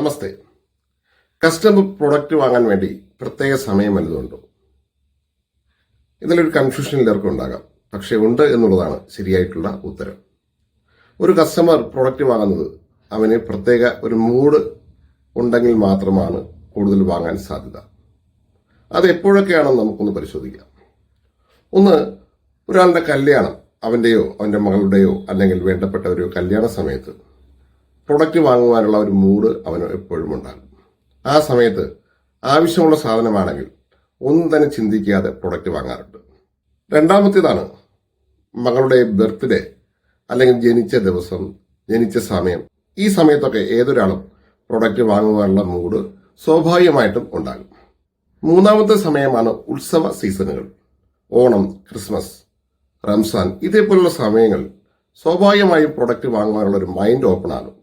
നമസ്തേ. Customer product വാങ്ങാൻ വേണ്ടി പ്രത്യേക സമയം വല്ലതുണ്ടോ? ഇതിലൊരു കൺഫ്യൂഷൻ എല്ലാവർക്കും ഉണ്ടാകാം. പക്ഷെ ഉണ്ട് എന്നുള്ളതാണ് ശരിയായിട്ടുള്ള ഉത്തരം. ഒരു കസ്റ്റമർ പ്രൊഡക്റ്റ് വാങ്ങുന്നത് അവന് പ്രത്യേക ഒരു മൂഡ് ഉണ്ടെങ്കിൽ മാത്രമാണ് കൂടുതൽ വാങ്ങാൻ സാധ്യത. അത് എപ്പോഴൊക്കെയാണെന്ന് നമുക്കൊന്ന് പരിശോധിക്കാം. ഒന്ന്, ഒരാളുടെ കല്യാണം, അവന്റെയോ അവന്റെ മകളുടെയോ അല്ലെങ്കിൽ വേണ്ടപ്പെട്ടവരെയോ കല്യാണ സമയത്ത് പ്രൊഡക്റ്റ് വാങ്ങുവാനുള്ള ഒരു മൂഡ് അവന് എപ്പോഴും ഉണ്ടാകും. ആ സമയത്ത് ആവശ്യമുള്ള സാധനമാണെങ്കിൽ ഒന്നും തന്നെ ചിന്തിക്കാതെ പ്രൊഡക്റ്റ് വാങ്ങാറുണ്ട്. രണ്ടാമത്തേതാണ് മകളുടെ ബർത്ത്ഡേ അല്ലെങ്കിൽ ജനിച്ച ദിവസം, ജനിച്ച സമയം. ഈ സമയത്തൊക്കെ ഏതൊരാളും പ്രൊഡക്റ്റ് വാങ്ങുവാനുള്ള മൂഡ് സ്വാഭാവികമായിട്ടും ഉണ്ടാകും. മൂന്നാമത്തെ സമയമാണ് ഉത്സവ സീസണുകൾ. ഓണം, ക്രിസ്മസ്, റംസാൻ ഇതേപോലുള്ള സമയങ്ങൾ സ്വാഭാവികമായും പ്രൊഡക്റ്റ് വാങ്ങുവാനുള്ള ഒരു മൈൻഡ് ഓപ്പൺ ആകും.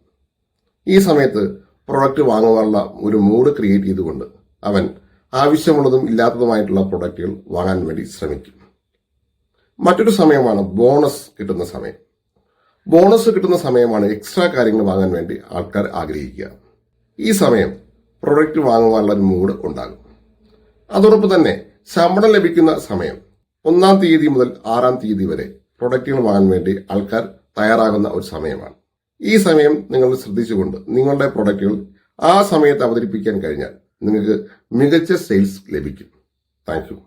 ഈ സമയത്ത് പ്രൊഡക്റ്റ് വാങ്ങുവാനുള്ള ഒരു മൂഡ് ക്രിയേറ്റ് ചെയ്തുകൊണ്ട് അവൻ ആവശ്യമുള്ളതും ഇല്ലാത്തതുമായിട്ടുള്ള പ്രൊഡക്റ്റുകൾ വാങ്ങാൻ വേണ്ടി ശ്രമിക്കും. മറ്റൊരു സമയമാണ് ബോണസ് കിട്ടുന്ന സമയം. ബോണസ് കിട്ടുന്ന സമയമാണ് എക്സ്ട്രാ കാര്യങ്ങൾ വാങ്ങാൻ വേണ്ടി ആൾക്കാർ ആഗ്രഹിക്കുക. ഈ സമയം പ്രൊഡക്റ്റ് വാങ്ങുവാനുള്ള ഒരു മൂഡ് ഉണ്ടാകും. അതോടൊപ്പം തന്നെ ശമ്പളം ലഭിക്കുന്ന സമയം 1-ാം തീയതി മുതൽ 6-ാം തീയതി വരെ പ്രൊഡക്റ്റുകൾ വാങ്ങാൻ വേണ്ടി ആൾക്കാർ തയ്യാറാകുന്ന ഒരു സമയമാണ്. ഈ സമയം നിങ്ങൾ ശ്രദ്ധിച്ചുകൊണ്ട് നിങ്ങളുടെ പ്രൊഡക്റ്റുകൾ ആ സമയത്ത് അവതരിപ്പിക്കാൻ കഴിഞ്ഞാൽ നിങ്ങൾക്ക് മികച്ച സെയിൽസ് ലഭിക്കും. Thank you.